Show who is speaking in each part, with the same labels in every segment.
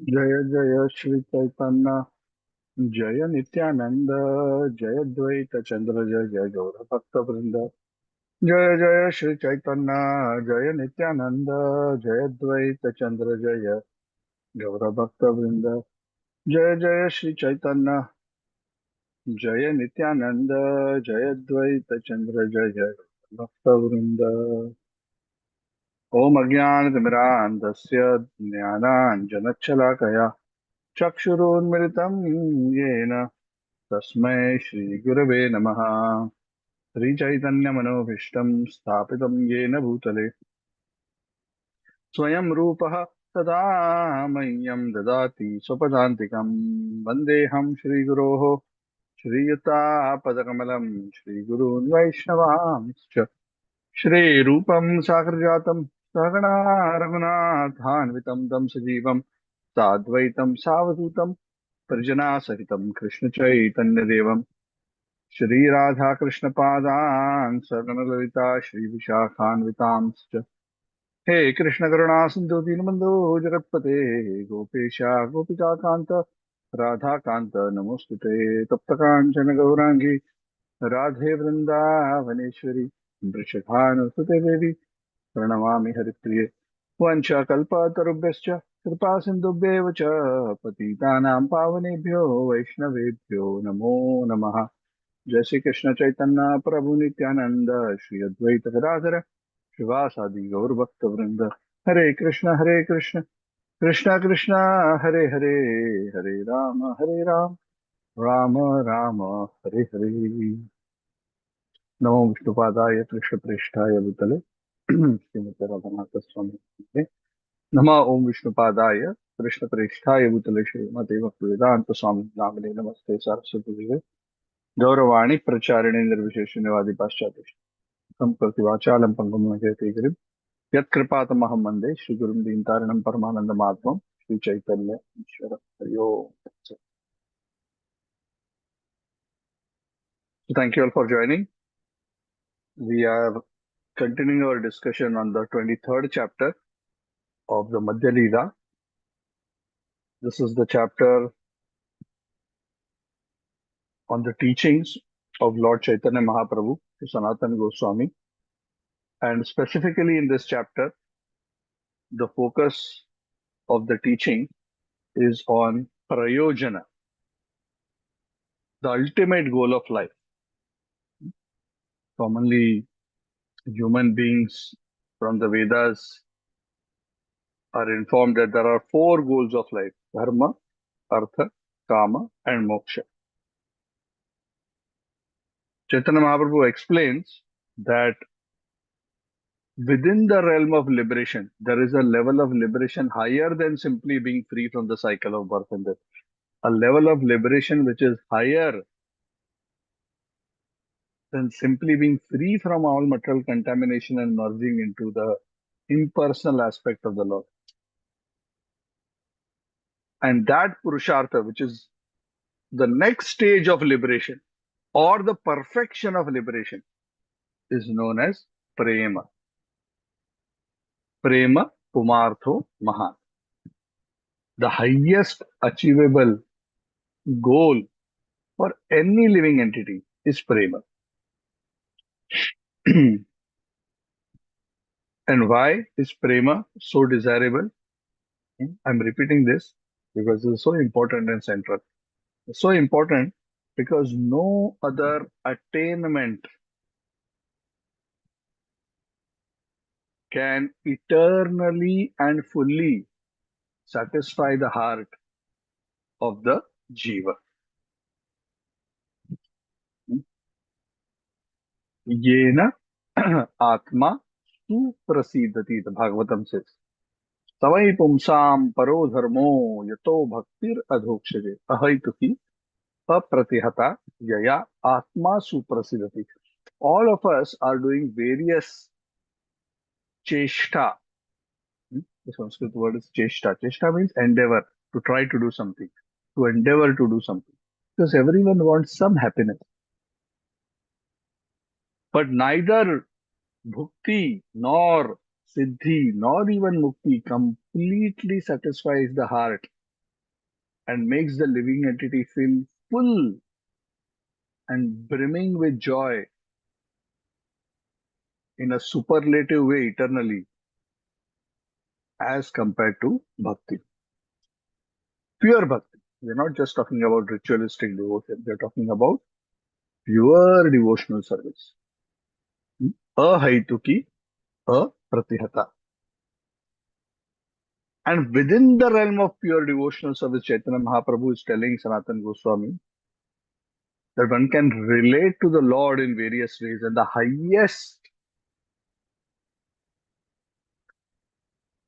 Speaker 1: जय जय श्री चैतन्य जय नित्यानंद जय द्वैत चंद्र जय जय गौर भक्त वृंद जय जय श्री चैतन्य जय नित्यानंद जय द्वैत चंद्र जय गौर भक्त वृंद जय जय श्री चैतन्य जय नित्यानंद जय द्वैत चंद्र जय जय गौर भक्त वृंद ओम अज्ञानतिमिरान्धस्य ज्ञानाञ्जनशलाकया चक्षुरुन्मिलितं येन तस्मै श्रीगुरवे नमः। श्रीचैतन्यमनोभीष्टं स्थापितं येन भूतले स्वयं रूपः तदा मह्यं ददाति स्वपदान्तिकं वन्देऽहं श्रीगुरोः श्रीयुतापदकमलं श्रीगुरून् वैष्णवांश्च श्रीरूपं सागरजातं सहगणा रघुनाथान्वितं तं सजीवं साद्वैतं सावधूतं परिजनासहितं कृष्णचैतन्यदेवं श्रीराधाकृष्णपादान् सगणललिता श्रीविशाखान्वितांश्च हे कृष्णकरुणा सिन्धु दीनबन्धो जगत्पते गोपेश गोपिकान्त राधाकान्त नमोऽस्तुते तप्तकाञ्चन गौराङ्गी राधे वृन्दावनेश्वरी वृषभानुसुते देवी प्रणमामि हरिप्रिये वंशकल्पतरुभ्यश्च कृपा सिन्धुभ्येव च पतितानां पावनेभ्यो वैष्णवेभ्यो नमो नमः। जय श्री कृष्ण चैतन्य प्रभु नित्यानंद श्री अद्वैत गदाधर शिवासादि गौर भक्त वृंद हरे कृष्ण कृष्ण कृष्ण हरे हरे हरे राम राम राम हरे हरे। नमो विष्णुपादाय कृष्ण प्रेष्ठाय भूतले श्रीमते रघुनाथ स्वामी नमः। ओम विष्णुपादाय कृष्ण प्रेष्ठाय भूतले श्रीमते भक्तिवेदांत स्वामी नामिने नमस्ते सरस्वती देवे गौरवाणी प्रचारिणे निर्विशेषण्यवादी पाश्चात्य संप्रतिवाचालं पंगुं जयते गिरिं यत्कृपातमहं वन्दे श्रीगुरुं दीनतारिणं परमानन्दमाधवं श्रीचैतन्य ईश्वर हरि ओम। So thank you all for joining. We are continuing our discussion on the 23rd chapter of the Madhya Lila. This is the chapter on the teachings of Lord Chaitanya Mahaprabhu to Sanatana Goswami. And specifically in this chapter, the focus of the teaching is on prayojana, the ultimate goal of life. Commonly, human beings from the Vedas are informed that there are four goals of life: dharma, artha, kama, and moksha. Chaitanya Mahaprabhu explains that within the realm of liberation, there is a level of liberation higher than simply being free from the cycle of birth and death. A level of liberation which is higher than simply being free from all material contamination and merging into the impersonal aspect of the Lord. And that Purushartha, which is the next stage of liberation or the perfection of liberation, is known as prema. Prema Pumartho Mahan. The highest achievable goal for any living entity is prema. And why is prema so desirable? I'm repeating this because it is so important and central. It's so important because no other attainment can eternally and fully satisfy the heart of the jiva. Yena atma suprasidati, the Bhagavatam says. Savai pumsam paro dharmo yato bhaktir adhokshade ahaituki apratihata yaya atma suprasidati. All of us are doing various cheshta. The Sanskrit word is cheshta. Cheshta means endeavor, to try to do something, to endeavor to do something. Because everyone wants some happiness. But neither bhukti nor siddhi nor even mukti completely satisfies the heart and makes the living entity feel full and brimming with joy in a superlative way eternally as compared to bhakti. Pure bhakti. We're not just talking about ritualistic devotion, we're talking about pure devotional service. Ahaituki, apratihata. And within the realm of pure devotional service, Chaitanya Mahaprabhu is telling Sanatana Goswami that one can relate to the Lord in various ways, and the highest,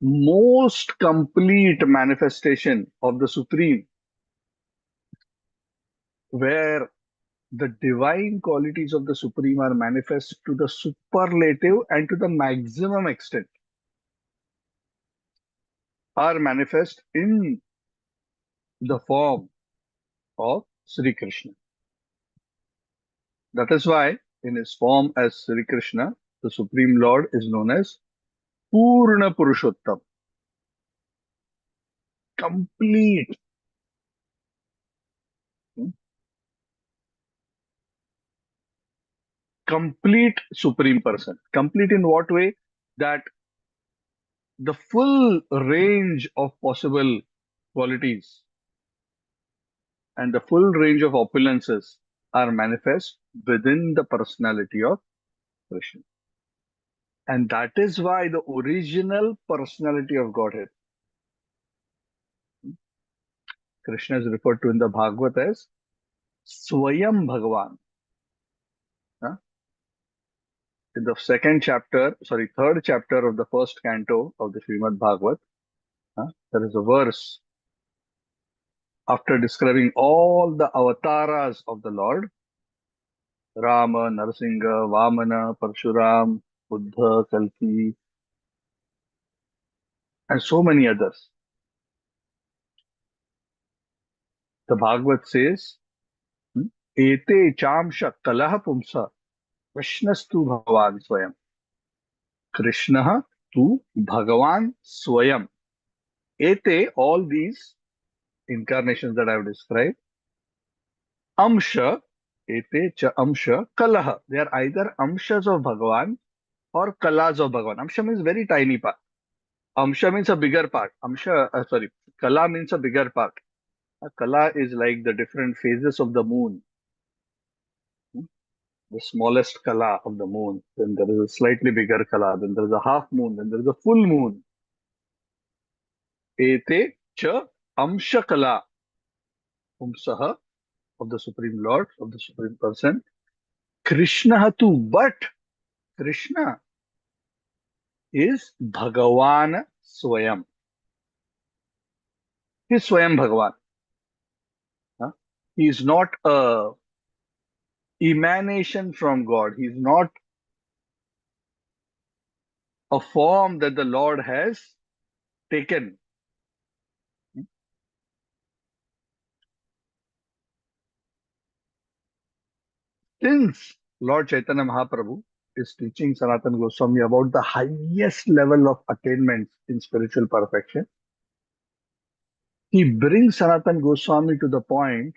Speaker 1: most complete manifestation of the Supreme, where the divine qualities of the Supreme are manifest to the superlative and to the maximum extent, are manifest in the form of Sri Krishna. That is why, in his form as Sri Krishna, the Supreme Lord is known as Purna Purushottam, complete, complete Supreme Person. Complete in what way? That the full range of possible qualities and the full range of opulences are manifest within the personality of Krishna. And that is why the original personality of Godhead, Krishna is referred to in the Bhagavad as Swayam Bhagavan. In the third chapter of the first canto of the Srimad Bhagavat, there is a verse after describing all the avatars of the Lord, Rama, Narasingha, Vamana, Parshuram, Buddha, Kalki, and so many others. The Bhagavat says, Ete chamsha kalaha pumsa Krishnastu Bhagavan Swayam. Krishna tu Bhagavan Swayam. Ete, all these incarnations that I have described, Amsha, ete cha amsha, kalaha. They are either amshas of Bhagavan or kalas of Bhagavan. Amsha means very tiny part. Amsha means a bigger part. Kala means a bigger part. A kala is like the different phases of the moon. The smallest kala of the moon. Then there is a slightly bigger kala. Then there is a half moon. Then there is a full moon. Ete cha amsha kala. Umsaha of the Supreme Lord, of the Supreme Person. Krishna tu, but Krishna is Bhagavan Swayam. He is Swayam Bhagavan. He is not a emanation from God. He is not a form that the Lord has taken. Since Lord Chaitanya Mahaprabhu is teaching Sanatana Goswami about the highest level of attainment in spiritual perfection, he brings Sanatana Goswami to the point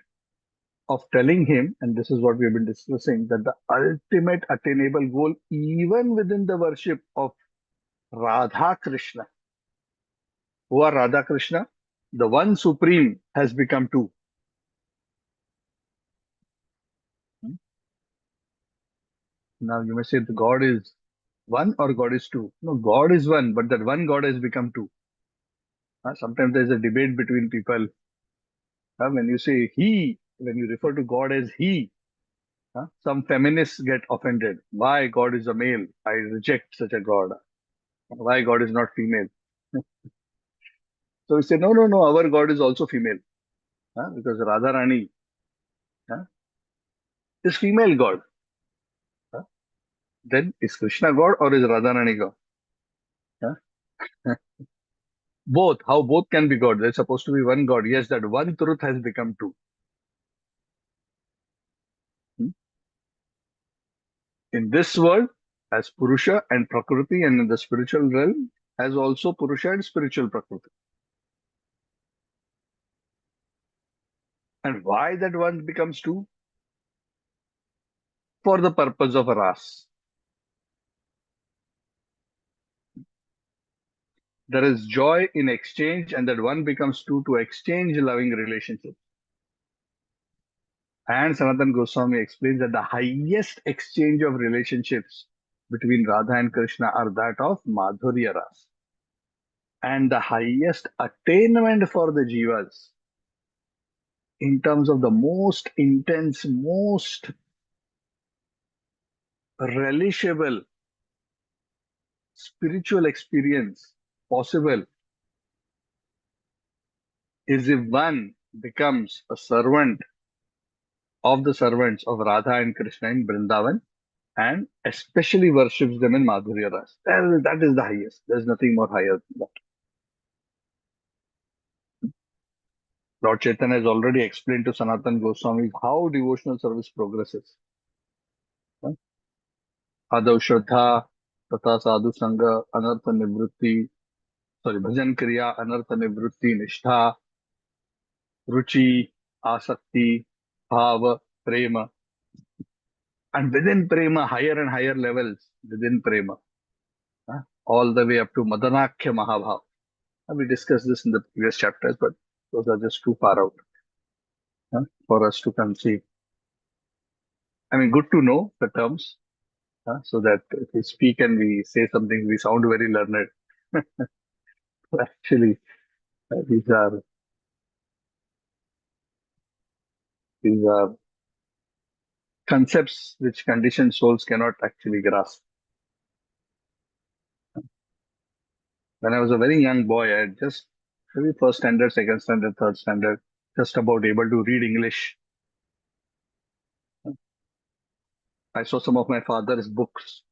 Speaker 1: of telling him, and this is what we have been discussing, that the ultimate attainable goal, even within the worship of Radha Krishna. Who are Radha Krishna? The one supreme has become two. Now you may say the God is one or God is two. No, God is one, but that one God has become two. Sometimes there is a debate between people. When you say he, when you refer to God as he, some feminists get offended. Why God is a male? I reject such a God. Why God is not female? So we say, no, no, no, our God is also female. Because Radharani is female God. Then is Krishna God or is Radharani God? Both. How both can be God? There's supposed to be one God. Yes, that one truth has become two. In this world, as Purusha and Prakriti, and in the spiritual realm, as also Purusha and spiritual Prakriti. And why that one becomes two? For the purpose of a ras. There is joy in exchange, and that one becomes two to exchange loving relationships. And Sanatan Goswami explains that the highest exchange of relationships between Radha and Krishna are that of Madhurya Ras. And the highest attainment for the jivas in terms of the most intense, most relishable spiritual experience possible is if one becomes a servant of the servants of Radha and Krishna in Vrindavan and especially worships them in Madhurya Ras. That is the highest. There's nothing more higher than that. Lord Chaitanya has already explained to Sanatan Goswami how devotional service progresses. Adav Shraddha, Tata Sadhu Sangha, Anartha Nivrutti, Bhajan Kriya, Anartha Nivrutti, Nishtha, Ruchi, Asakti, Bhava, Prema. And within Prema, higher and higher levels within Prema, all the way up to Madanakhya Mahabhav. We discussed this in the previous chapters, but those are just too far out for us to conceive. I mean, good to know the terms so that if we speak and we say something, we sound very learned. Actually, these are concepts which conditioned souls cannot actually grasp. When I was a very young boy, I had just maybe first standard, second standard, third standard, just about able to read English. I saw some of my father's books,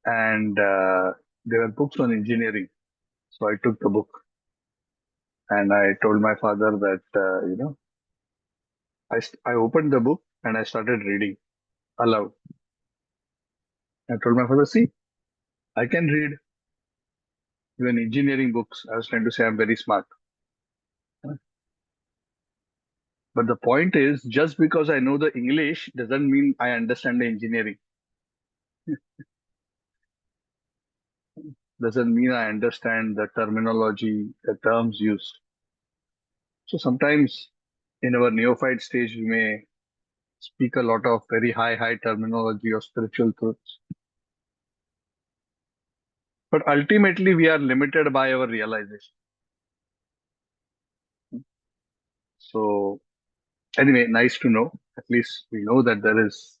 Speaker 1: and they were books on engineering. So I took the book and I told my father that, I opened the book and I started reading aloud. I told my father, see, I can read even engineering books. I was trying to say I'm very smart. But the point is, just because I know the English doesn't mean I understand the engineering. Doesn't mean I understand the terminology, the terms used. So sometimes in our neophyte stage, we may speak a lot of very high terminology of spiritual truths. But ultimately, we are limited by our realization. So anyway, nice to know. At least we know that there is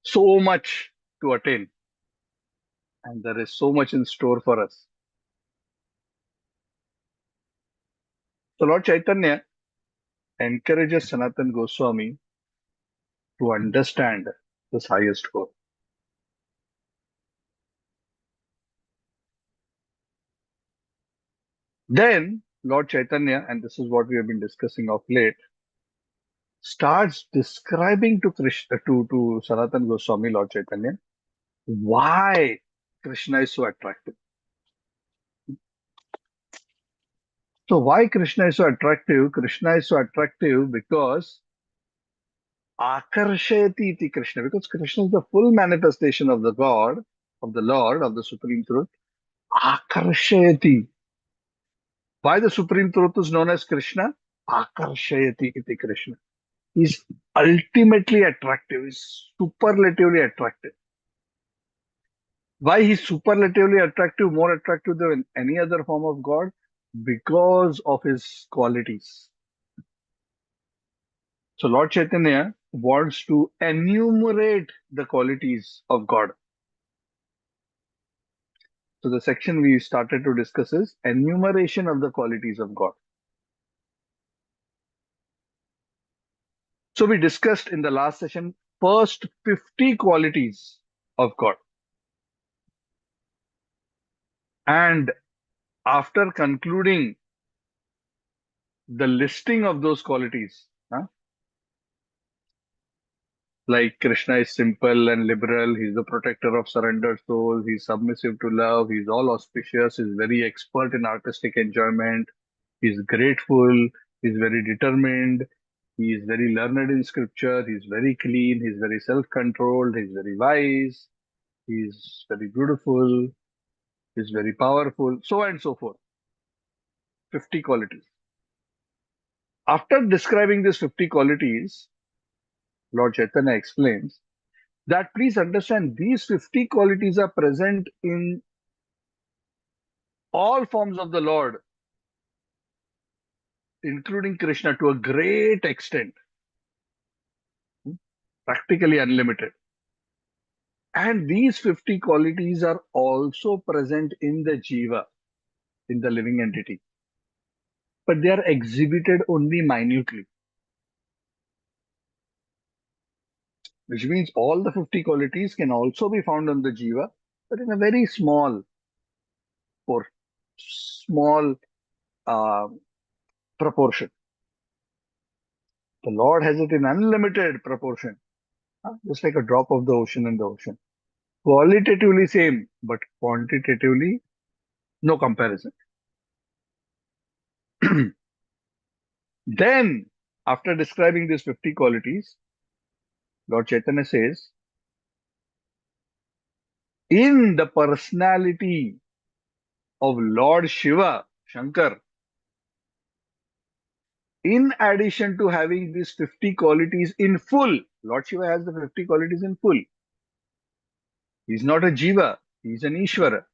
Speaker 1: so much to attain and there is so much in store for us. So Lord Chaitanya encourages Sanatan Goswami to understand this highest goal. Then Lord Chaitanya, and this is what we have been discussing of late, starts describing to Krishna, to Sanatan Goswami, Lord Chaitanya, why Krishna is so attractive. So why Krishna is so attractive? Krishna is so attractive because Akarshayati iti Krishna, because Krishna is the full manifestation of the God, of the Lord, of the Supreme Truth. Akarshayati. Why the Supreme Truth is known as Krishna? Akarshayati iti Krishna. He's ultimately attractive, he's superlatively attractive. Why he's superlatively attractive, more attractive than any other form of God? Because of his qualities. So Lord Chaitanya wants to enumerate the qualities of God. So the section we started to discuss is enumeration of the qualities of God. So we discussed in the last session first 50 qualities of God. And after concluding the listing of those qualities, like Krishna is simple and liberal, he's the protector of surrendered souls, he's submissive to love, he's all auspicious, he's very expert in artistic enjoyment, He's grateful, he's very determined, he is very learned in scripture, he's very clean, he's very self-controlled, he's very wise, he's very beautiful, he's very powerful, so on and so forth. 50 qualities. After describing these 50 qualities, Lord Chaitanya explains that please understand these 50 qualities are present in all forms of the Lord, including Krishna to a great extent, practically unlimited. And these 50 qualities are also present in the Jiva, in the living entity, but they are exhibited only minutely, which means all the 50 qualities can also be found on the Jiva, but in a very or small uh, proportion. The Lord has it in unlimited proportion, just like a drop of the ocean in the ocean. Qualitatively same, but quantitatively no comparison. Then, after describing these 50 qualities, Lord Chaitanya says, in the personality of Lord Shiva, Shankar, in addition to having these 50 qualities in full, Lord Shiva has the 50 qualities in full. He's not a Jiva, he's an Ishvara.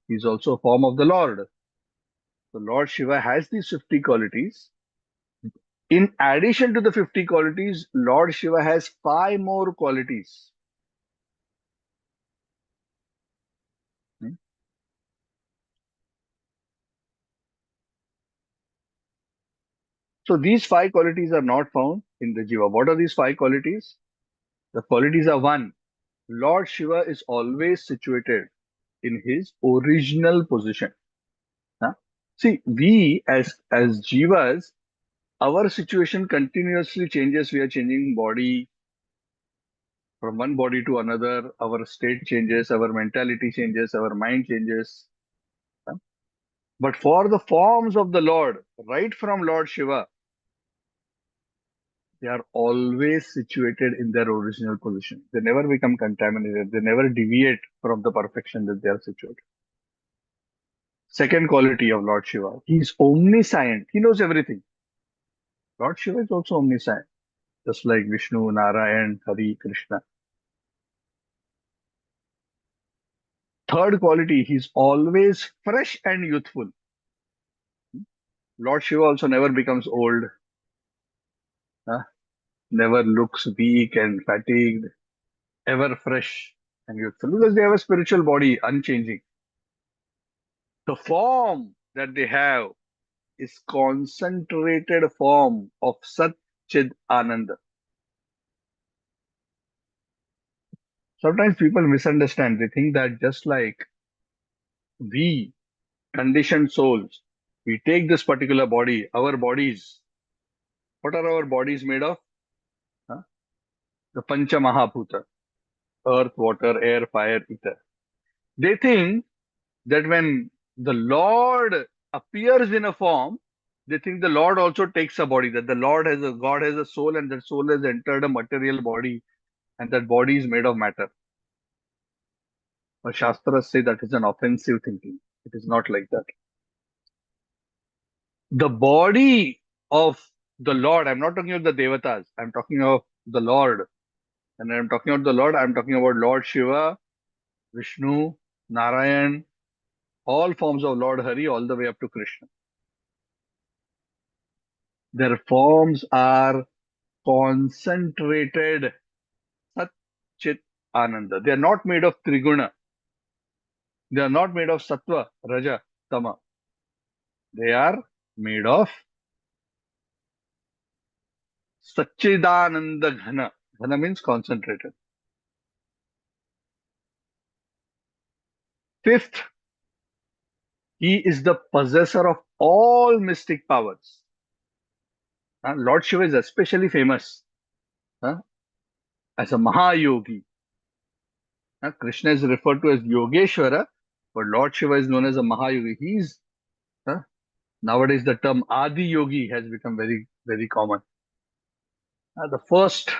Speaker 1: He's also a form of the Lord. So Lord Shiva has these 50 qualities. In addition to the 50 qualities, Lord Shiva has 5 more qualities. So these 5 qualities are not found in the Jiva. What are these 5 qualities? The qualities are: one, Lord Shiva is always situated in his original position. Huh? See, we as Jivas, our situation continuously changes. We are changing body from one body to another. Our state changes, our mentality changes, our mind changes. Huh? But for the forms of the Lord, right from Lord Shiva, they are always situated in their original position. They never become contaminated. They never deviate from the perfection that they are situated. Second quality of Lord Shiva, he is omniscient. He knows everything. Lord Shiva is also omniscient, just like Vishnu, Narayan, Hari, Krishna. Third quality, he is always fresh and youthful. Lord Shiva also never becomes old, huh? Never looks weak and fatigued, ever fresh and youthful, because they have a spiritual body, unchanging. The form that they have is concentrated form of Sat Chid Ananda. Sometimes people misunderstand. They think that just like we, conditioned souls, we take this particular body, our bodies. What are our bodies made of? Huh? The Pancha Mahabhuta, earth, water, air, fire, ether. They think that when the Lord appears in a form, they think the Lord also takes a body, that the God has a soul, and that soul has entered a material body, and that body is made of matter. But Shastras say that is an offensive thinking. It is not like that. The body of the Lord, I'm not talking about the Devatas, I'm talking of the Lord. And I'm talking about the Lord, I'm talking about Lord Shiva, Vishnu, Narayan, all forms of Lord Hari, all the way up to Krishna. Their forms are concentrated Sat Chit Ananda. They are not made of Triguna. They are not made of Sattva, Raja, Tama. They are made of Satchidananda Ghana. Ghana means concentrated. Fifth, he is the possessor of all mystic powers. Lord Shiva is especially famous as a Mahayogi. Krishna is referred to as Yogeshwara, but Lord Shiva is known as a Mahayogi. He is Nowadays, the term Adi Yogi has become very, very common. The first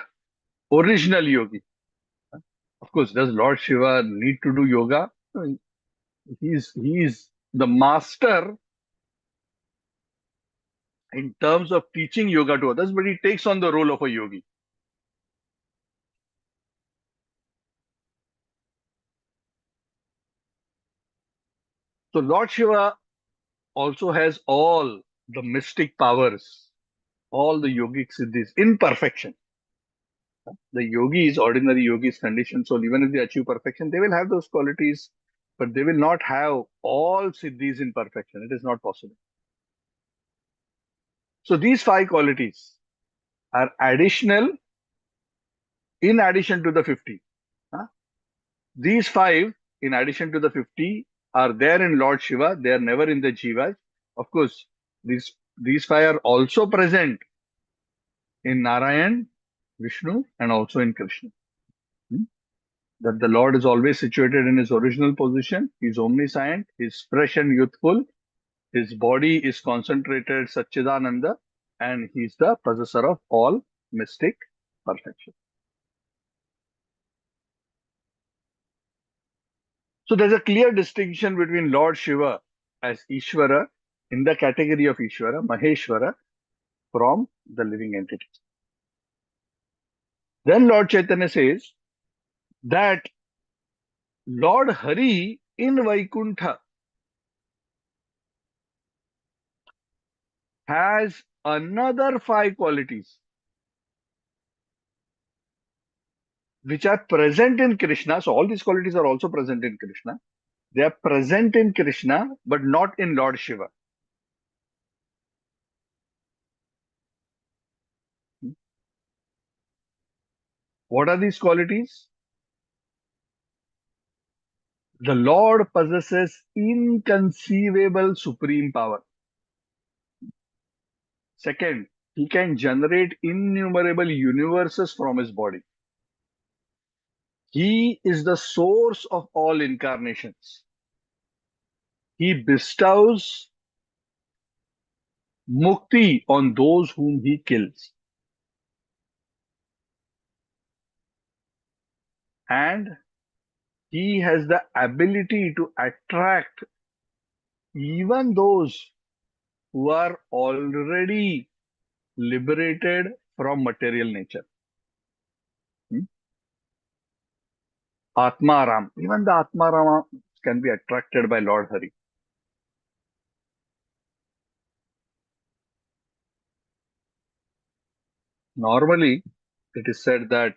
Speaker 1: original yogi. Of course, does Lord Shiva need to do yoga? He's the master in terms of teaching yoga to others, but he takes on the role of a yogi. So Lord Shiva also has all the mystic powers, all the yogic siddhis in perfection. The yogis, ordinary yogis, conditioned soul, even if they achieve perfection, they will have those qualities, but they will not have all siddhis in perfection. It is not possible. So these five qualities are additional in addition to the 50. Huh? These five, in addition to the 50, are there in Lord Shiva. They are never in the Jivas. Of course, these five are also present in Narayan, Vishnu, and also in Krishna. Hmm? That the Lord is always situated in his original position. He's omniscient, he's fresh and youthful, his body is concentrated Satchidananda, and he's the possessor of all mystic perfection. So there's a clear distinction between Lord Shiva as Ishvara in the category of Ishvara, Maheshwara, from the living entities. Then Lord Chaitanya says that Lord Hari in Vaikuntha has another five qualities which are present in Krishna. So all these qualities are also present in Krishna. They are present in Krishna, but not in Lord Shiva. What are these qualities? The Lord possesses inconceivable supreme power. Second, he can generate innumerable universes from his body. He is the source of all incarnations. He bestows mukti on those whom he kills. And he has the ability to attract even those who are already liberated from material nature. Hmm? Atmaram, even the Atmarama can be attracted by Lord Hari. Normally, it is said that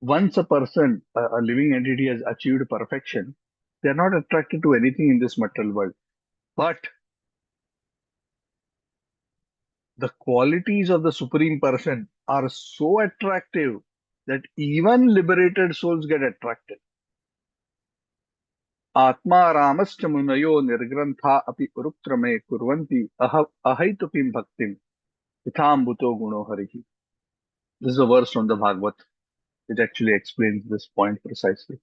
Speaker 1: once a person, a living entity has achieved perfection, they are not attracted to anything in this material world. But the qualities of the Supreme Person are so attractive that even liberated souls get attracted. Atma Ramascha Munayo Nirgrantha api Urukrame Kurvanti Ahaitupim Bhaktim Itham Bhuto Guno Harihi. This is a verse from the Bhagavad. It actually explains this point precisely.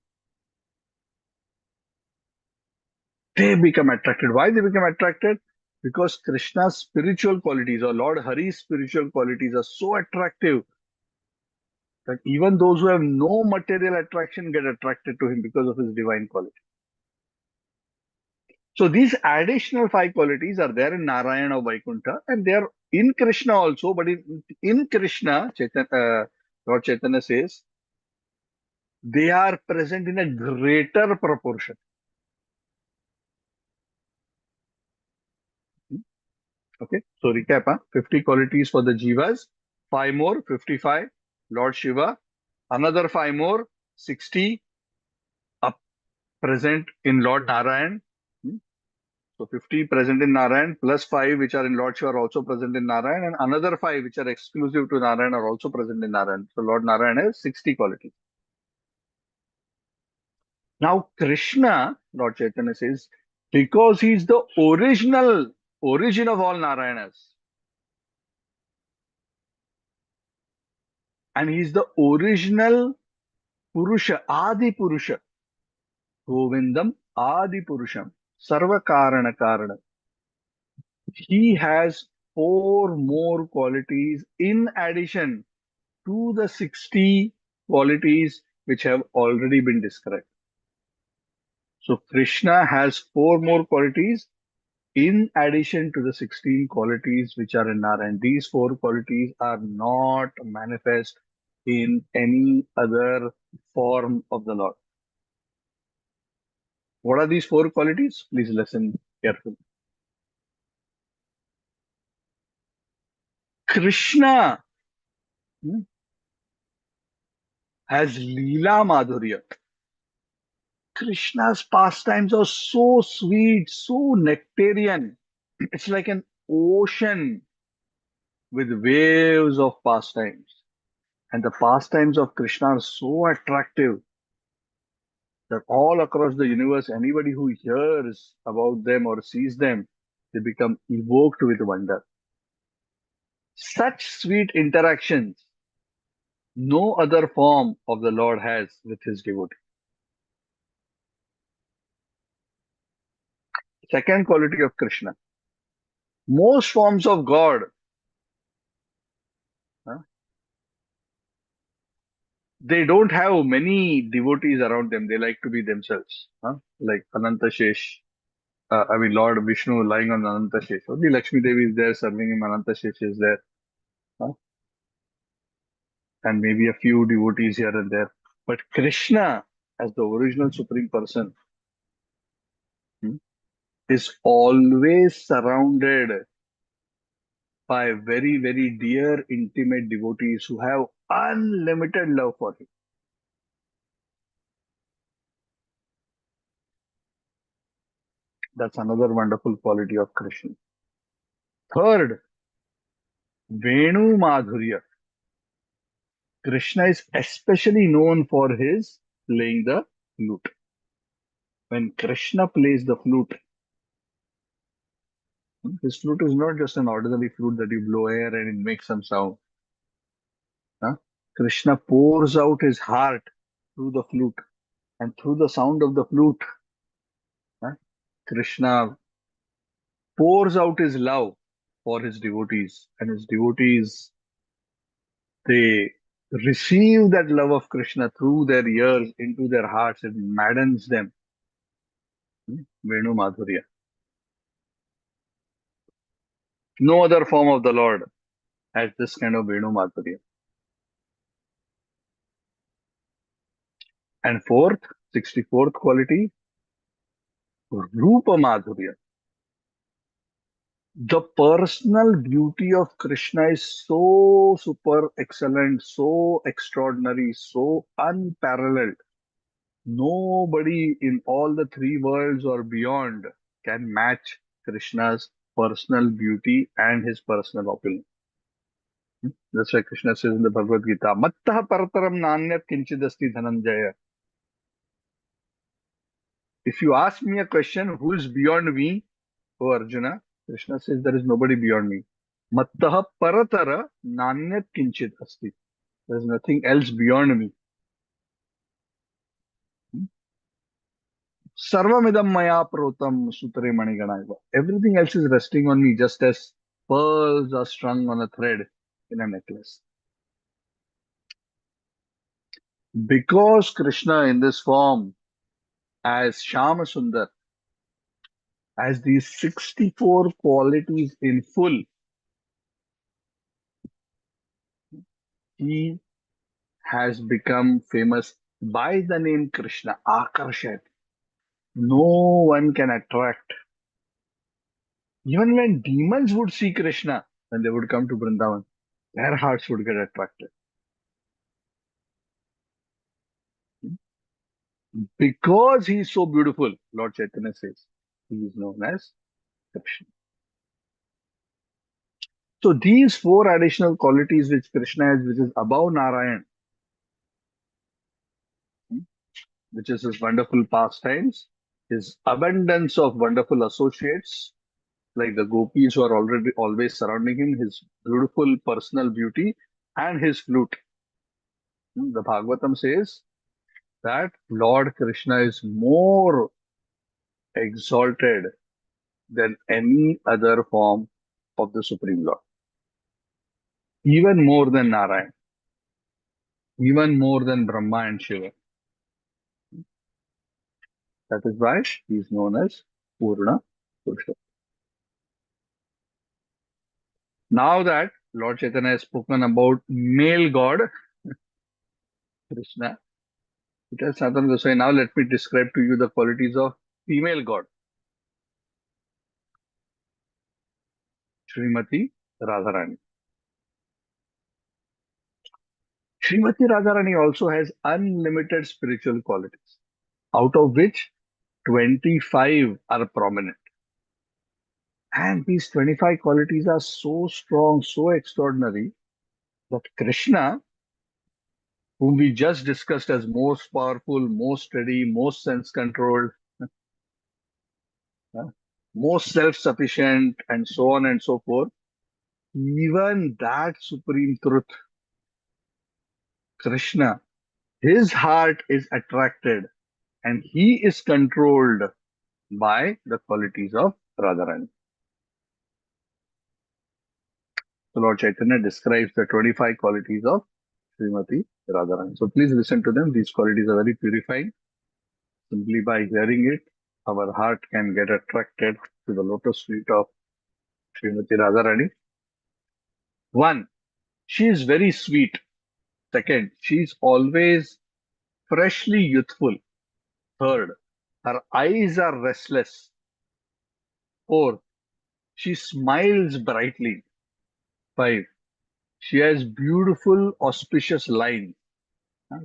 Speaker 1: They become attracted. Why they become attracted? Because Krishna's spiritual qualities or Lord Hari's spiritual qualities are so attractive that even those who have no material attraction get attracted to him because of his divine quality. So these additional five qualities are there in Narayana or Vaikuntha, and they are in Krishna also. But in Krishna, Lord Chaitanya says, they are present in a greater proportion. Okay, so recap, 50 qualities for the Jivas, 5 more, 55, Lord Shiva, another 5 more, 60, up present in Lord Narayan. Hmm? So 50 present in Narayan, plus 5 which are in Lord Shiva are also present in Narayan, and another 5 which are exclusive to Narayan are also present in Narayan. So Lord Narayan has 60 qualities. Now Krishna, Lord Chaitanya says, because he is the origin of all Narayanas, and he is the original Purusha, Adi Purusha, Govindam Adi Purusham, Sarva Karana Karana. He has four more qualities in addition to the 60 qualities which have already been described. So Krishna has four more qualities in addition to the 16 qualities which are in Narayan. These four qualities are not manifest in any other form of the Lord. What are these four qualities? Please listen carefully. Krishna has Lila Madhurya. Krishna's pastimes are so sweet, so nectarian. It's like an ocean with waves of pastimes. And the pastimes of Krishna are so attractive that all across the universe, anybody who hears about them or sees them, they become evoked with wonder. Such sweet interactions no other form of the Lord has with his devotee. Second quality of Krishna. Most forms of God, huh, they don't have many devotees around them. They like to be themselves. Huh? Like Ananta Shesh. Lord Vishnu lying on Ananta Shesh. Only Lakshmi Devi is there serving him. Ananta Shesh is there. Huh? And maybe a few devotees here and there. But Krishna, as the original Supreme Person, hmm, is always surrounded by very, very dear, intimate devotees who have unlimited love for him. That's another wonderful quality of Krishna. Third, Venu Madhurya. Krishna is especially known for his playing the flute. When Krishna plays the flute, his flute is not just an ordinary flute that you blow air and it makes some sound. Huh? Krishna pours out his heart through the flute, and through the sound of the flute, huh, Krishna pours out his love for his devotees, and his devotees, they receive that love of Krishna through their ears into their hearts. It maddens them. Venu Madhurya. No other form of the Lord has this kind of Venu Madhurya. And fourth, 64th quality, Rupa Madhurya. The personal beauty of Krishna is so super excellent, so extraordinary, so unparalleled. Nobody in all the three worlds or beyond can match Krishna's personal beauty and his personal opulence. That's why Krishna says in the Bhagavad Gita, Mattah parataram nanyat kinchidasti dhananjaya. If you ask me a question, who is beyond me, O Arjuna? Krishna says there is nobody beyond me. Mattah paratara nanyat kinchid asti. There is nothing else beyond me. Sarvamidam maya protam sutre maniganaiva. Everything else is resting on me just as pearls are strung on a thread in a necklace. Because Krishna in this form as Shama Sundar has these 64 qualities in full, he has become famous by the name Krishna, Akarshat. No one can attract. Even when demons would see Krishna, when they would come to Vrindavan, their hearts would get attracted. Because he is so beautiful, Lord Chaitanya says, he is known as Krishna. So these four additional qualities which Krishna has, which is above Narayan, which is his wonderful pastimes, his abundance of wonderful associates, like the gopis who are already always surrounding him, his beautiful personal beauty, and his flute. The Bhagavatam says that Lord Krishna is more exalted than any other form of the Supreme Lord, even more than Narayan, even more than Brahma and Shiva. That is why he is known as Purna Purusha. Now that Lord Chaitanya has spoken about male God, Krishna, it has Sanatana Goswami. Now let me describe to you the qualities of female God, Srimati Radharani. Srimati Radharani also has unlimited spiritual qualities, out of which 25 are prominent. And these 25 qualities are so strong, so extraordinary that Krishna, whom we just discussed as most powerful, most steady, most sense controlled, most self sufficient, and so on and so forth, even that supreme truth, Krishna, his heart is attracted and he is controlled by the qualities of Radharani. So Lord Chaitanya describes the 25 qualities of Srimati Radharani. So please listen to them. These qualities are very purifying. Simply by hearing it, our heart can get attracted to the lotus feet of Srimati Radharani. One, she is very sweet. Second, she is always freshly youthful. Third, her eyes are restless. Fourth, she smiles brightly. Five, she has beautiful, auspicious lines.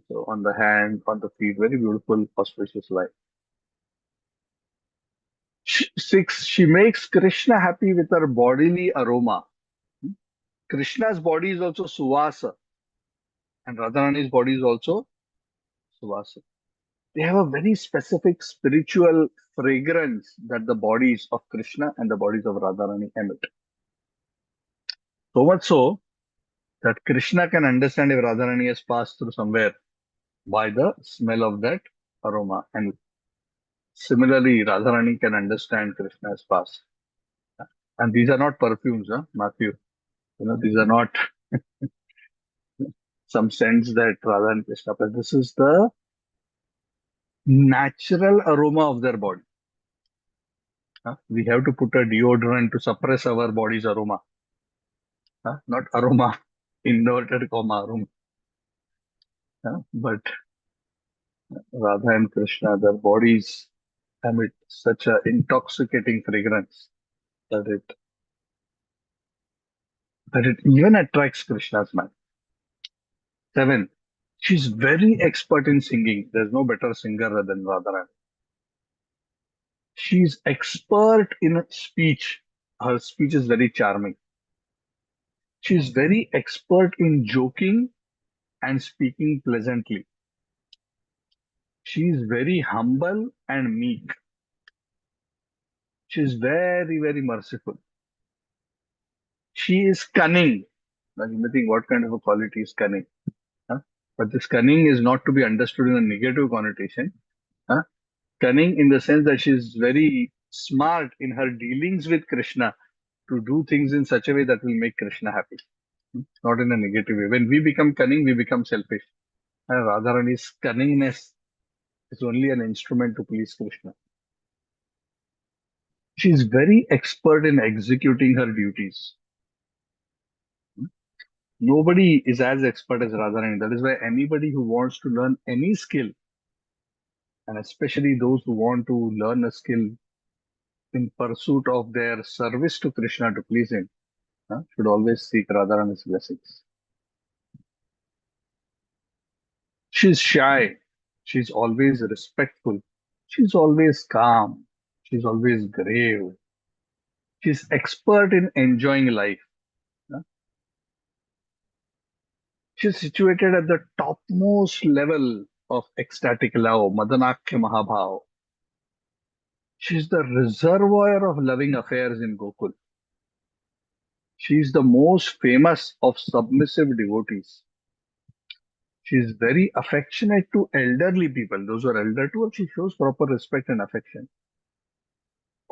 Speaker 1: So on the hand, on the feet, very beautiful, auspicious line. Six, she makes Krishna happy with her bodily aroma. Krishna's body is also Suvasa, and Radharani's body is also Suvasa. They have a very specific spiritual fragrance that the bodies of Krishna and the bodies of Radharani emit. So much so that Krishna can understand if Radharani has passed through somewhere by the smell of that aroma. And similarly, Radharani can understand Krishna's past. And these are not perfumes, huh, Matthew. These are not some scents that Radha and Krishna play. This is the natural aroma of their body. We have to put a deodorant to suppress our body's aroma. Not aroma, inverted comma aroma. But Radha and Krishna, their bodies emit such an intoxicating fragrance that it even attracts Krishna's mind. Seven, she's very expert in singing. There's no better singer than Radharani. She's expert in speech. Her speech is very charming. She's very expert in joking and speaking pleasantly. She's very humble and meek. She's very, very merciful. She is cunning. Now you may think, what kind of a quality is cunning? But this cunning is not to be understood in a negative connotation. Cunning in the sense that she's very smart in her dealings with Krishna to do things in such a way that will make Krishna happy. Not in a negative way. When we become cunning, we become selfish. And Radharani's cunningness is only an instrument to please Krishna. She's very expert in executing her duties. Nobody is as expert as Radharani. That is why anybody who wants to learn any skill, and especially those who want to learn a skill in pursuit of their service to Krishna to please him, should always seek Radharani's blessings. She's shy. She's always respectful. She's always calm. She's always grave. She's expert in enjoying life. She's situated at the topmost level of ecstatic love, Madanakya Mahabhav. She's the reservoir of loving affairs in Gokul. She's the most famous of submissive devotees. She's very affectionate to elderly people. Those who are elder to her, she shows proper respect and affection.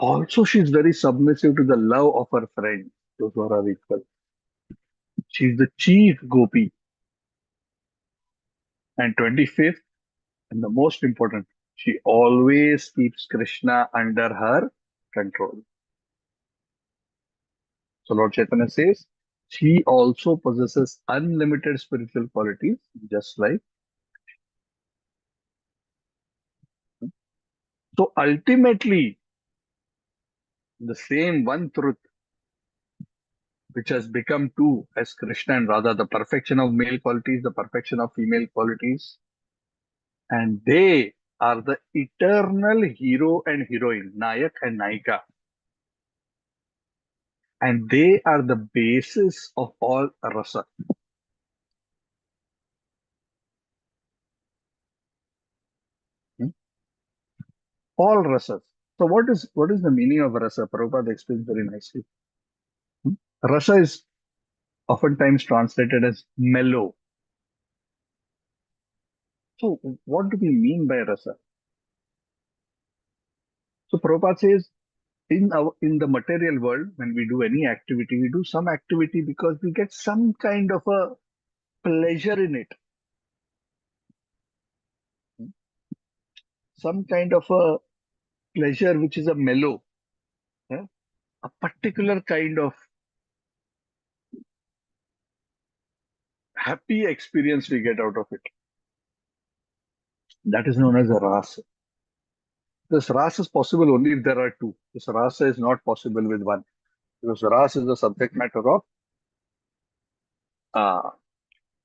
Speaker 1: Also, she's very submissive to the love of her friends, those who are her equal. She's the chief gopi. And 25th, and the most important, she always keeps Krishna under her control. So Lord Chaitanya says, she also possesses unlimited spiritual qualities, just like. So ultimately, the same one truth, which has become two as Krishna and Radha, the perfection of male qualities, the perfection of female qualities, and they are the eternal hero and heroine, Nayak and Naika, and they are the basis of all rasa. Hmm? All rasas. So what is the meaning of rasa? Prabhupada explains very nicely. Hmm? Rasa is oftentimes translated as mellow. So what do we mean by rasa? So Prabhupada says in the material world, when we do any activity, we do some activity because we get some kind of a pleasure in it, some kind of a pleasure which is a mellow, yeah? A particular kind of happy experience we get out of it. That is known as a rasa. This rasa is possible only if there are two. This rasa is not possible with one, because rasa is the subject matter of uh,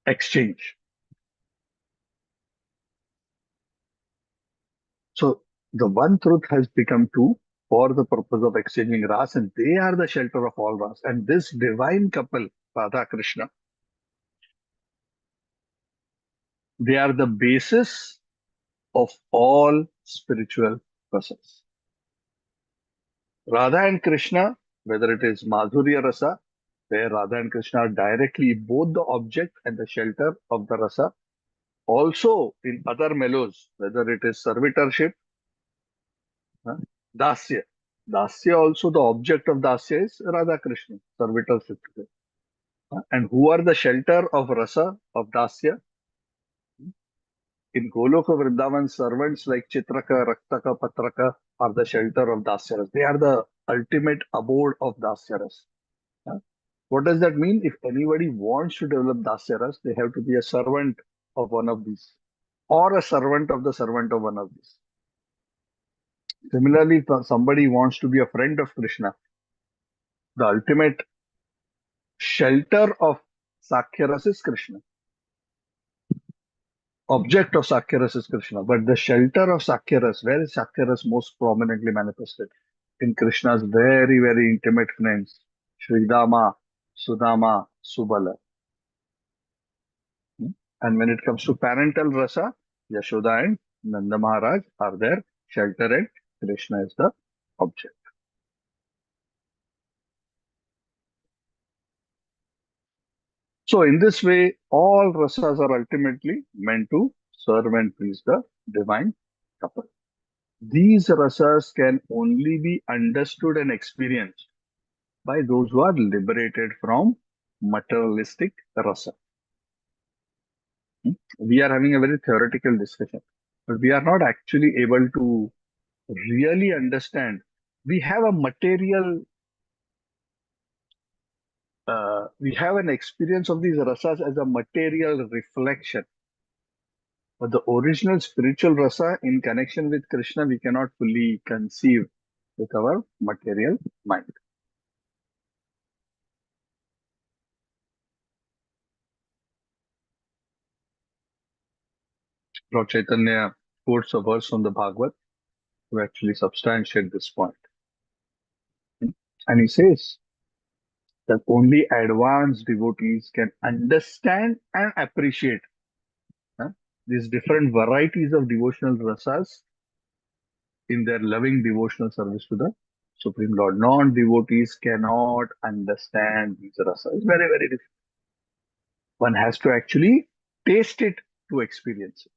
Speaker 1: exchange. So the one truth has become two for the purpose of exchanging ras, and they are the shelter of all ras. And this divine couple, Radha Krishna, they are the basis of all spiritual process. Radha and Krishna, whether it is Madhurya Rasa, where Radha and Krishna are directly both the object and the shelter of the rasa. Also in other mellows, whether it is servitorship, huh, dasya. Dasya also, the object of dasya is Radha Krishna, servitorship. And who are the shelter of rasa, of dasya? In Goloka Vrindavan, servants like Chitraka, Raktaka, Patraka are the shelter of Dasyaras. They are the ultimate abode of Dasyaras. Yeah. What does that mean? If anybody wants to develop Dasyaras, they have to be a servant of one of these, or a servant of the servant of one of these. Similarly, if somebody wants to be a friend of Krishna, the ultimate shelter of Sakhyaras is Krishna. Object of Sakhyaras is Krishna, but the shelter of Sakhyaras, where is Sakhyaras most prominently manifested? In Krishna's very, very intimate friends, Sridama, Sudama, Subala. And when it comes to parental rasa, Yashoda and Nanda Maharaj are their shelter and Krishna is the object. So in this way, all rasas are ultimately meant to serve and please the divine couple. These rasas can only be understood and experienced by those who are liberated from materialistic rasa. We are having a very theoretical discussion, but we are not actually able to really understand. We have a material, we have an experience of these rasas as a material reflection. But the original spiritual rasa in connection with Krishna, we cannot fully conceive with our material mind. Lord Chaitanya quotes a verse from the Bhagavad to actually substantiate this point. And he says that only advanced devotees can understand and appreciate, huh, these different varieties of devotional rasas in their loving devotional service to the Supreme Lord. Non-devotees cannot understand these rasas. It's very, very difficult. One has to actually taste it to experience it.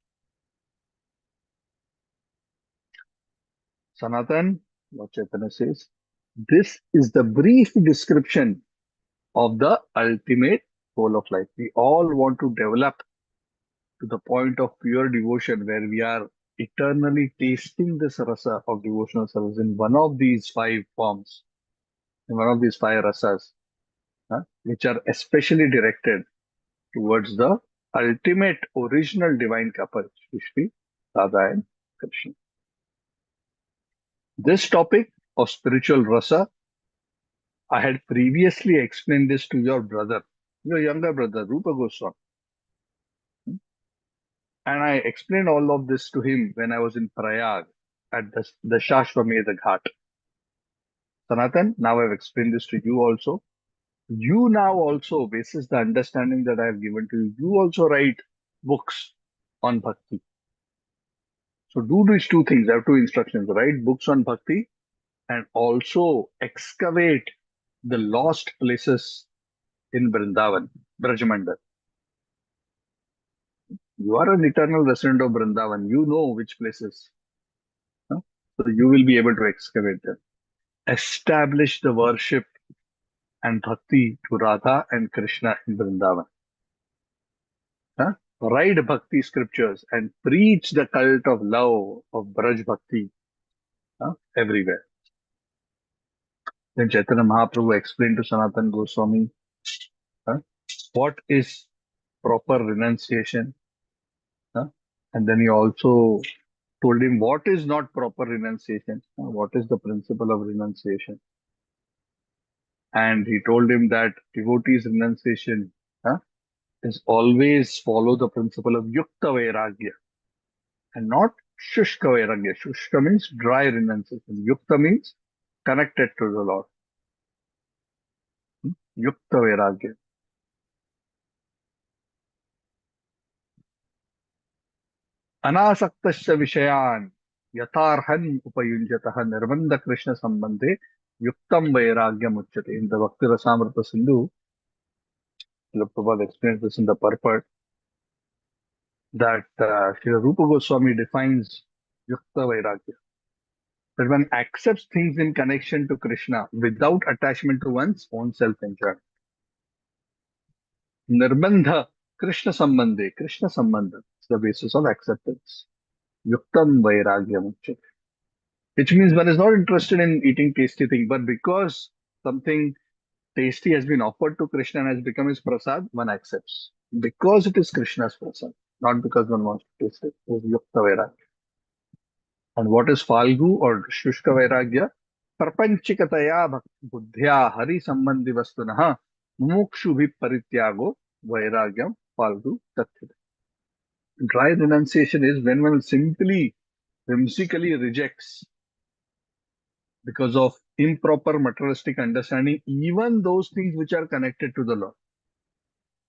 Speaker 1: Sanatan, Lord Chaitanya says, this is the brief description of the ultimate goal of life. We all want to develop to the point of pure devotion where we are eternally tasting this rasa of devotional service in one of these five forms, in one of these five rasas, which are especially directed towards the ultimate original divine couple, Shri Radha and Krishna. This topic of spiritual rasa, I had previously explained this to your brother, your younger brother, Rupa Goswami. And I explained all of this to him when I was in Prayag at the Shashvamedha Ghat. Sanatan, now I've explained this to you also. You now also, basis the understanding that I have given to you, you also write books on bhakti. So do these two things. I have two instructions. Write books on bhakti and also excavate the lost places in Vrindavan, Brajamandal. You are an eternal resident of Vrindavan. You know which places. Huh? So you will be able to excavate them. Establish the worship and bhakti to Radha and Krishna in Vrindavan. Huh? Write bhakti scriptures and preach the cult of love of Braj Bhakti everywhere. Then Chaitanya Mahaprabhu explained to Sanatana Goswami what is proper renunciation. And then he also told him what is not proper renunciation, what is the principle of renunciation. And he told him that devotees' renunciation is always follow the principle of Yukta Vairagya and not Shushka Vairagya. Shushka means dry renunciation. Yukta means connected to the Lord. Yukta Vairagya. Anasaktasya Vishayan Yatarhan Upayunjataha Nirvanda Krishna Sambandhe Yuktam Vairagya Muchyate. In the Bhakti Rasamrita Sindhu, Prabhupada explains this in the purport that Srila Rupa Goswami defines Yukta Vairagya. That one accepts things in connection to Krishna without attachment to one's own self-enjoyment. Nirbandha Krishna Sambandhe. Krishna Sambandha is the basis of acceptance. Yuktam Vairagya Muchyate. Which means one is not interested in eating tasty things, but because something tasty has been offered to Krishna and has become his prasad, one accepts. Because it is Krishna's prasad, not because one wants to taste it. It is Yukta Vairagya. And what is Falgu or Shushka Vairagya? Prapanchikataya buddhya hari sambandhi vastunaha mumukshubhi parityago vairagyam falgu tathita. Dry renunciation is when one simply whimsically rejects because of improper materialistic understanding even those things which are connected to the Lord.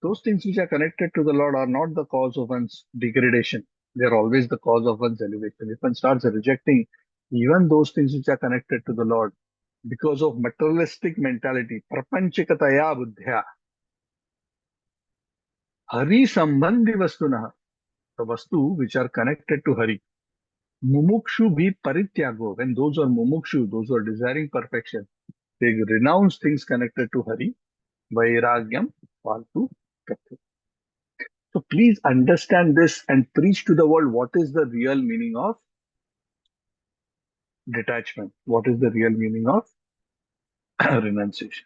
Speaker 1: Those things which are connected to the Lord are not the cause of one's degradation. They are always the cause of one's elevation. If one starts rejecting even those things which are connected to the Lord because of materialistic mentality, prapanchikataya buddhya, hari sambandhi vastuna, the vastu which are connected to Hari, mumukshu bhi parityago, when those are mumukshu, those who are desiring perfection, they renounce things connected to Hari, vairagyam faltu katya. So please understand this and preach to the world what is the real meaning of detachment. What is the real meaning of renunciation?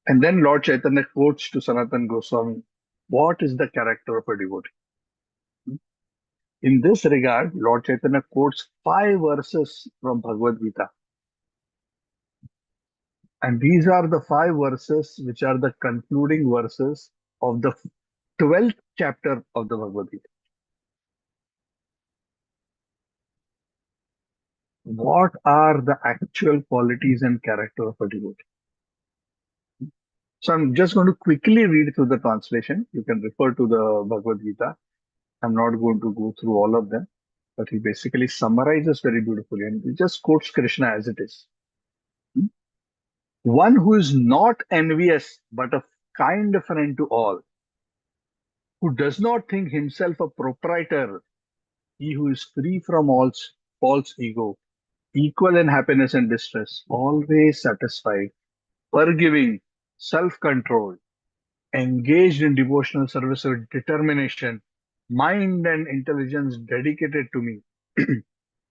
Speaker 1: And then Lord Chaitanya quotes to Sanatana Goswami, what is the character of a devotee? In this regard, Lord Chaitanya quotes 5 verses from Bhagavad Gita. And these are the 5 verses which are the concluding verses of the 12th chapter of the Bhagavad Gita. What are the actual qualities and character of a devotee? So I'm just going to quickly read through the translation. You can refer to the Bhagavad Gita. I'm not going to go through all of them, but he basically summarizes very beautifully and he just quotes Krishna as it is. One who is not envious, but a kind friend to all, who does not think himself a proprietor, he who is free from all false ego, equal in happiness and distress, always satisfied, forgiving, self-controlled, engaged in devotional service with determination, mind and intelligence dedicated to me.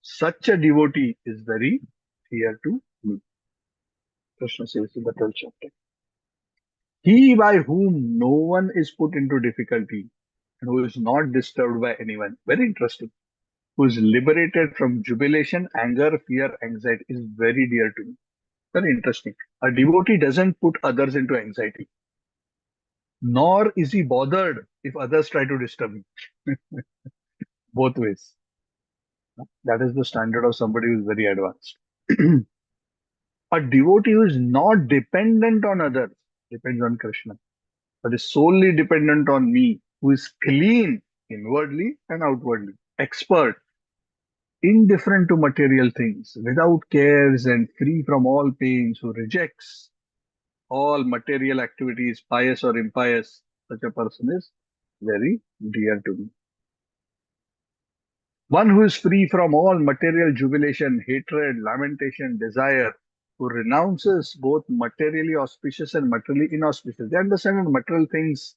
Speaker 1: Such a devotee is very dear to me. Krishna says in the 12th chapter. He by whom no one is put into difficulty and who is not disturbed by anyone. Very interesting. Who is liberated from jubilation, anger, fear, anxiety is very dear to me. Very interesting. A devotee doesn't put others into anxiety, nor is he bothered if others try to disturb him. Both ways. That is the standard of somebody who is very advanced. A devotee who is not dependent on others depends on Krishna, but is solely dependent on me, who is clean inwardly and outwardly, expert, indifferent to material things, without cares and free from all pains, who rejects all material activities, pious or impious. Such a person is very dear to me. One who is free from all material jubilation, hatred, lamentation, desire, who renounces both materially auspicious and materially inauspicious. They understand that material things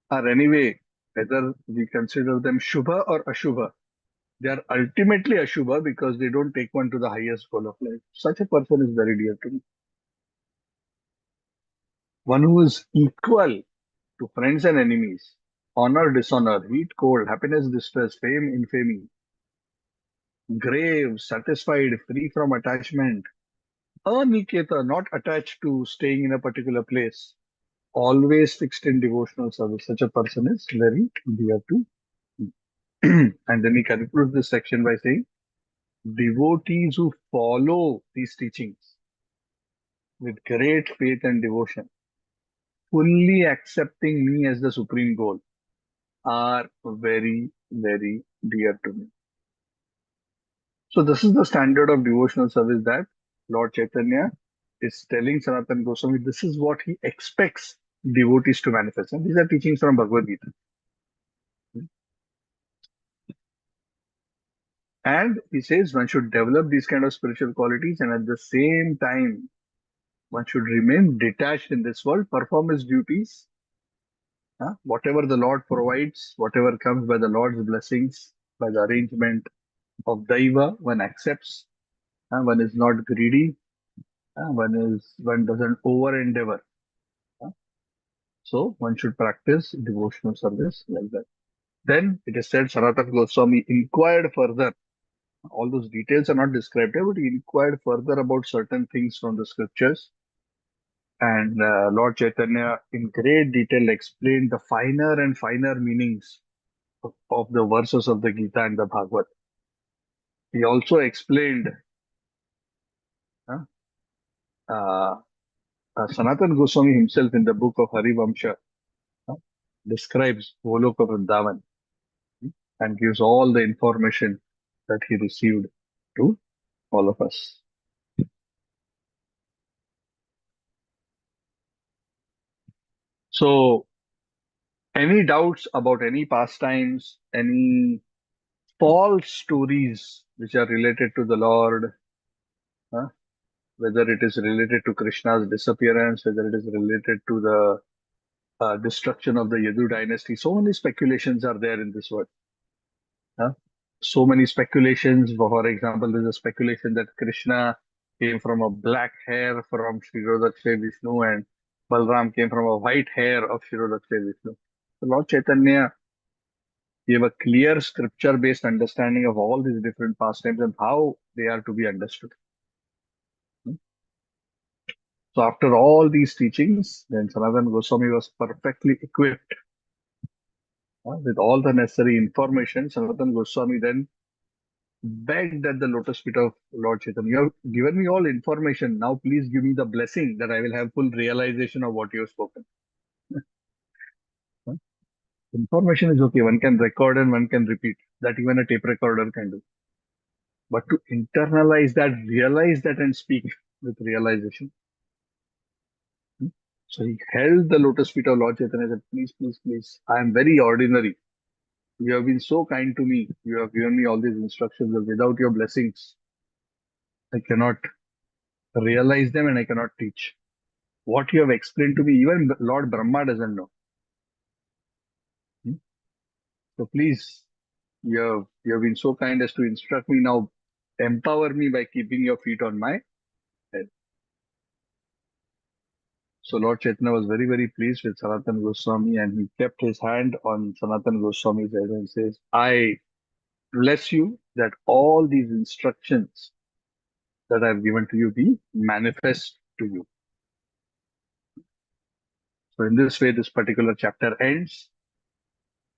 Speaker 1: are anyway, whether we consider them Shubha or Ashubha, they are ultimately Ashubha because they don't take one to the highest goal of life. Such a person is very dear to me. One who is equal to friends and enemies, honor, dishonor, heat, cold, happiness, distress, fame, infamy, grave, satisfied, free from attachment, aniketa, not attached to staying in a particular place, always fixed in devotional service. Such a person is very dear to me. And then he concludes this section by saying, devotees who follow these teachings with great faith and devotion, fully accepting me as the supreme goal, are very, very dear to me. So this is the standard of devotional service that Lord Chaitanya is telling Sanatana Goswami. This is what he expects devotees to manifest. And these are teachings from Bhagavad Gita. And he says one should develop these kind of spiritual qualities and at the same time one should remain detached in this world, perform his duties. Whatever the Lord provides, whatever comes by the Lord's blessings, by the arrangement of Daiva, one accepts. One is not greedy. One doesn't over endeavor. So one should practice devotional service like that. Then it is said Sanatana Goswami inquired further. All those details are not described here, but he inquired further about certain things from the scriptures. And Lord Chaitanya, in great detail, explained the finer and finer meanings of the verses of the Gita and the Bhagavad. He also explained uh, uh, Sanatana Goswami himself in the book of Harivamsha uh, describes Goloka Vrindavan and gives all the information that he received to all of us. So, any doubts about any pastimes, any false stories which are related to the Lord, uh, whether it is related to Krishna's disappearance, whether it is related to the destruction of the Yadu dynasty, so many speculations are there in this world. So many speculations. For example, there's a speculation that Krishna came from a black hair from Shirodakshay Vishnu and Balram came from a white hair of Shirodakshay Vishnu. So Lord Chaitanya gave a clear scripture-based understanding of all these different pastimes and how they are to be understood. So after all these teachings, then Sanatana Goswami was perfectly equipped with all the necessary information. Sanatana Goswami then begged at the lotus feet of Lord Chaitanya. You have given me all information. Now please give me the blessing that I will have full realization of what you have spoken. Huh? Information is okay. One can record and one can repeat. That even a tape recorder can do. But to internalize that, realize that and speak with realization. So he held the lotus feet of Lord Chaitanya and said, please, please, please, I am very ordinary. You have been so kind to me. You have given me all these instructions. But without your blessings, I cannot realize them and I cannot teach. What you have explained to me, even Lord Brahma doesn't know. Hmm? So please, you have been so kind as to instruct me now. Empower me by keeping your feet on my head. So Lord Chaitanya was very, very pleased with Sanatana Goswami, and he kept his hand on Sanatana Goswami's head and says, I bless you that all these instructions that I have given to you be manifest to you. So in this way, this particular chapter ends.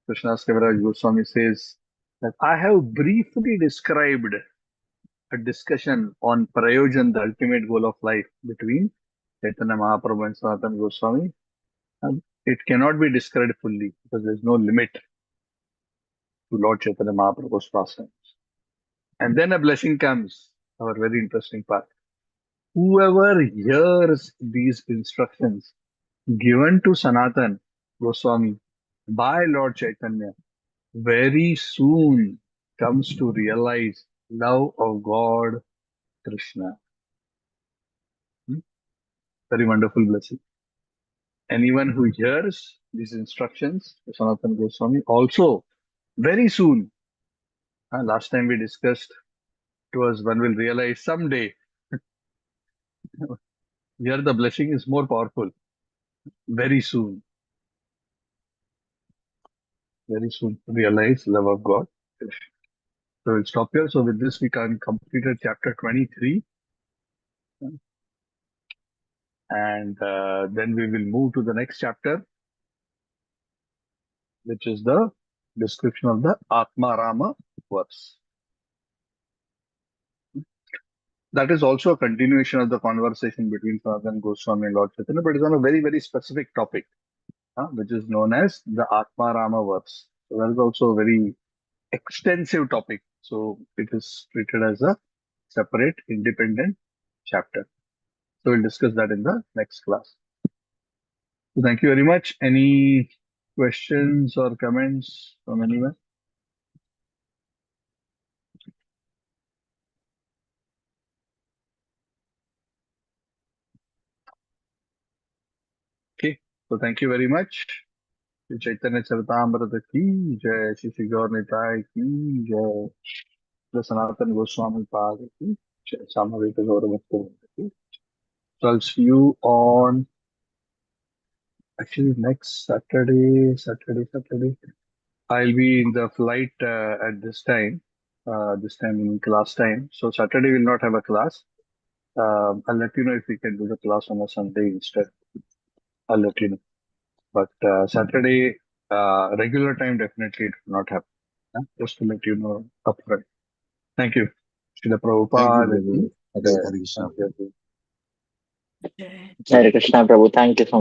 Speaker 1: Krishna's Kaviraj Goswami says that I have briefly described a discussion on Prayojan, the ultimate goal of life, between Chaitanya Mahaprabhu and Sanatana Goswami. And it cannot be described fully because there is no limit to Lord Chaitanya Mahaprabhu's pastimes. And then a blessing comes, our very interesting part. Whoever hears these instructions given to Sanatan Goswami by Lord Chaitanya very soon comes to realize love of God, Krishna. Hmm? Very wonderful blessing. Anyone who hears these instructions, Sanatan Goswami, also very soon, last time we discussed, it was one will realize someday. Here the blessing is more powerful. Very soon realize love of God. So we'll stop here. So with this, we can completed chapter 23. And then we will move to the next chapter, which is the description of the Atma Rama verse. That is also a continuation of the conversation between Sanatana Goswami and Lord Chaitanya, but it's on a very, very specific topic, which is known as the Atma Rama verse. So that is also a very extensive topic. So it is treated as a separate, independent chapter. So we'll discuss that in the next class. So thank you very much. Any questions or comments from anyone? Okay. So thank you very much. Shri Chaitanya Charitamrita ki jai, Shri Shri Gaur Nitai ki jai, Shri Sanatana Goswami Pad ki jai, Samaveta Gauravata ki. So I'll see you on actually next Saturday. I'll be in the flight at this time in class time. So Saturday we'll not have a class. I'll let you know if we can do the class on a Sunday instead. I'll let you know. But Saturday, regular time, definitely it will not happen. Just to let you know upfront. Thank you. Srila
Speaker 2: Thank you,
Speaker 1: Prabhupada ki
Speaker 2: brother. Hare
Speaker 1: jai.
Speaker 2: Krishna.
Speaker 1: Thank you.
Speaker 3: Hare Krishna, Prabhu. Thank you so